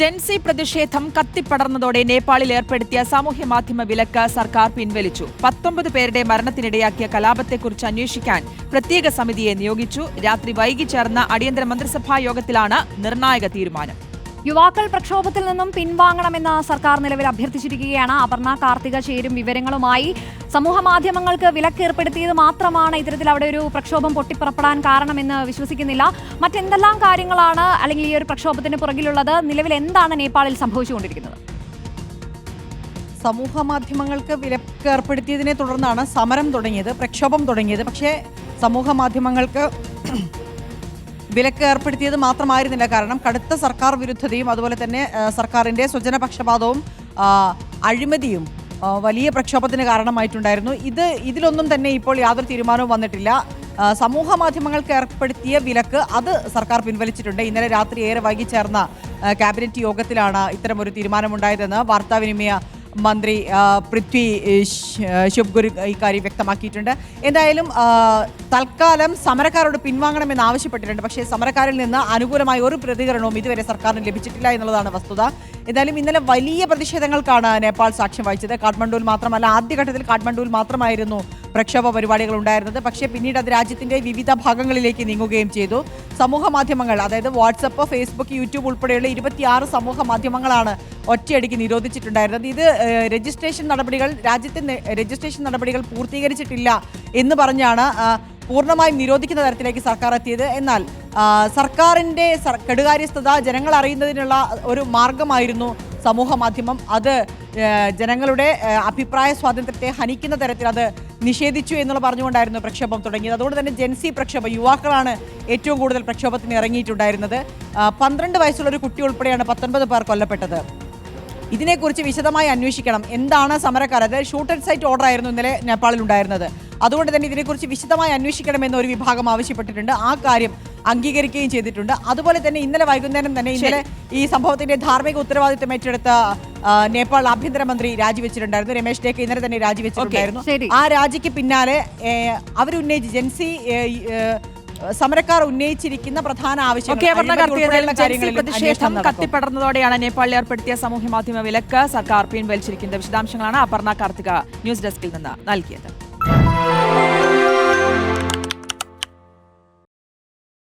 ജൻസി പ്രതിഷേധം കത്തിപ്പടർന്നതോടെ നേപ്പാളിൽ ഏർപ്പെടുത്തിയ സാമൂഹ്യ മാധ്യമ വിലക്ക് സർക്കാർ പിൻവലിച്ചു. 19 പേരുടെ മരണത്തിനിടയാക്കിയ കലാപത്തെക്കുറിച്ച് അന്വേഷിക്കാൻ പ്രത്യേക സമിതിയെ നിയോഗിച്ചു. രാത്രി വൈകി ചേർന്ന അടിയന്തര മന്ത്രിസഭാ യോഗത്തിലാണ് നിർണായക തീരുമാനം. യുവാക്കൾ പ്രക്ഷോഭത്തിൽ നിന്നും പിൻവാങ്ങണമെന്ന് സർക്കാർ നിലവിൽ അഭ്യർത്ഥിച്ചിരിക്കുകയാണ്. അപർണ കാർത്തിക ചേരും വിവരങ്ങളുമായി. സമൂഹ മാധ്യമങ്ങൾക്ക് വിലക്ക് ഏർപ്പെടുത്തിയത് മാത്രമാണ് ഇത്തരത്തിൽ അവിടെ ഒരു പ്രക്ഷോഭം പൊട്ടിപ്പുറപ്പെടാൻ കാരണമെന്ന് വിശ്വസിക്കുന്നില്ല. മറ്റെന്തെല്ലാം കാര്യങ്ങളാണ് അല്ലെങ്കിൽ ഈ ഒരു പ്രക്ഷോഭത്തിന് പുറകിലുള്ളത്? നിലവിൽ എന്താണ് നേപ്പാളിൽ സംഭവിച്ചുകൊണ്ടിരിക്കുന്നത്? സമൂഹ മാധ്യമങ്ങൾക്ക് വിലക്ക് ഏർപ്പെടുത്തിയതിനെ തുടർന്നാണ് സമരം തുടങ്ങിയത്, പ്രക്ഷോഭം തുടങ്ങിയത്. പക്ഷേ സമൂഹ മാധ്യമങ്ങൾക്ക് വിലക്ക് ഏർപ്പെടുത്തിയത് മാത്രമായിരുന്നില്ല. കാരണം കടുത്ത സർക്കാർ വിരുദ്ധതയും അതുപോലെ തന്നെ സർക്കാരിൻ്റെ സ്വജനപക്ഷപാതവും അഴിമതിയും വലിയ പ്രക്ഷോഭത്തിന് കാരണമായിട്ടുണ്ടായിരുന്നു. ഇതിലൊന്നും തന്നെ ഇപ്പോൾ യാതൊരു തീരുമാനവും വന്നിട്ടില്ല. സമൂഹ മാധ്യമങ്ങൾക്ക് ഏർപ്പെടുത്തിയ വിലക്ക് അത് സർക്കാർ പിൻവലിച്ചിട്ടുണ്ട്. ഇന്നലെ രാത്രി ഏറെ വൈകി ചേർന്ന ക്യാബിനറ്റ് യോഗത്തിലാണ് ഇത്തരമൊരു തീരുമാനമുണ്ടായതെന്ന് വാർത്താവിനിമയ മന്ത്രി പൃഥ്വി ശുഭ്ഗുരു ഇക്കാര്യം വ്യക്തമാക്കിയിട്ടുണ്ട്. എന്തായാലും തൽക്കാലം സമരക്കാരോട് പിൻവാങ്ങണമെന്ന് ആവശ്യപ്പെട്ടിട്ടുണ്ട്. പക്ഷേ സമരക്കാരിൽ നിന്ന് അനുകൂലമായ ഒരു പ്രതികരണവും ഇതുവരെ സർക്കാരിന് ലഭിച്ചിട്ടില്ല എന്നുള്ളതാണ് വസ്തുത. എന്തായാലും ഇന്നലെ വലിയ പ്രതിഷേധങ്ങൾക്കാണ് നേപ്പാൾ സാക്ഷ്യം വഹിച്ചത്. കാഠ്മണ്ഡുവിൽ മാത്രമല്ല, ആദ്യഘട്ടത്തിൽ കാഠ്മണ്ഡുവിൽ മാത്രമായിരുന്നു പ്രക്ഷോഭ പരിപാടികൾ ഉണ്ടായിരുന്നത്. പക്ഷേ പിന്നീട് അത് രാജ്യത്തിൻ്റെ വിവിധ ഭാഗങ്ങളിലേക്ക് നീങ്ങുകയും ചെയ്തു. സമൂഹ മാധ്യമങ്ങൾ, അതായത് വാട്സപ്പ്, ഫേസ്ബുക്ക്, യൂട്യൂബ് ഉൾപ്പെടെയുള്ള 26 സമൂഹ മാധ്യമങ്ങളാണ് ഒറ്റയടിക്ക് നിരോധിച്ചിട്ടുണ്ടായിരുന്നത്. ഇത് രാജ്യത്തെ രജിസ്ട്രേഷൻ നടപടികൾ പൂർത്തീകരിച്ചിട്ടില്ല എന്ന് പറഞ്ഞാണ് പൂർണ്ണമായും നിരോധിക്കുന്ന തരത്തിലേക്ക് സർക്കാർ എത്തിയത്. എന്നാൽ സർക്കാരിൻ്റെ കെടുകാര്യസ്ഥത ജനങ്ങൾ അറിയുന്നതിനുള്ള ഒരു മാർഗമായിരുന്നു സമൂഹ മാധ്യമം. അത് ജനങ്ങളുടെ അഭിപ്രായ സ്വാതന്ത്ര്യത്തെ ഹനിക്കുന്ന തരത്തിൽ അത് നിഷേധിച്ചു എന്നുള്ള പറഞ്ഞുകൊണ്ടായിരുന്നു പ്രക്ഷോഭം തുടങ്ങിയത്. അതുകൊണ്ട് തന്നെ ജൻസി പ്രക്ഷോഭം, യുവാക്കളാണ് ഏറ്റവും കൂടുതൽ പ്രക്ഷോഭത്തിന് ഇറങ്ങിയിട്ടുണ്ടായിരുന്നത്. 12 വയസ്സുള്ള ഒരു കുട്ടി ഉൾപ്പെടെയാണ് 19 പേർ കൊല്ലപ്പെട്ടത്. ഇതിനെക്കുറിച്ച് വിശദമായി അന്വേഷിക്കണം. എന്താണ് സമരക്കാർ, അതായത് ഷൂട്ട് ആൻഡ് സൈറ്റ് ഓർഡർ ആയിരുന്നു ഇന്നലെ നേപ്പാളിൽ ഉണ്ടായിരുന്നത്. അതുകൊണ്ട് തന്നെ ഇതിനെക്കുറിച്ച് വിശദമായി അന്വേഷിക്കണമെന്ന് ഒരു വിഭാഗം ആവശ്യപ്പെട്ടിട്ടുണ്ട്. ആ കാര്യം അംഗീകരിക്കുകയും ചെയ്തിട്ടുണ്ട്. അതുപോലെ തന്നെ ഇന്നലെ വൈകുന്നേരം തന്നെ ഈ സംഭവത്തിന്റെ ധാർമ്മിക ഉത്തരവാദിത്തം ഏറ്റെടുത്ത നേപ്പാൾ ആഭ്യന്തരമന്ത്രി രാജിവെച്ചിട്ടുണ്ടായിരുന്നു. രമേശ് ടേക്ക് ഇന്നലെ തന്നെ രാജിവെച്ചിട്ടുണ്ടായിരുന്നു. ആ രാജിക്ക് പിന്നാലെ അവരുന്നയിച്ച് ജൻസി സമരക്കാർ ഉന്നയിച്ചിരിക്കുന്ന പ്രധാന ആവശ്യം പ്രതിഷേധം കത്തിപ്പടർന്നതോടെയാണ് നേപ്പാളിൽ ഏർപ്പെടുത്തിയ സാമൂഹ്യ മാധ്യമ വിലക്ക് സർക്കാർ പിൻവലിച്ചിരിക്കുന്നത്. വിശദാംശങ്ങളാണ് അപർണ കാർത്തിക ന്യൂസ് ഡെസ്കിൽ നിന്ന് നൽകിയത്.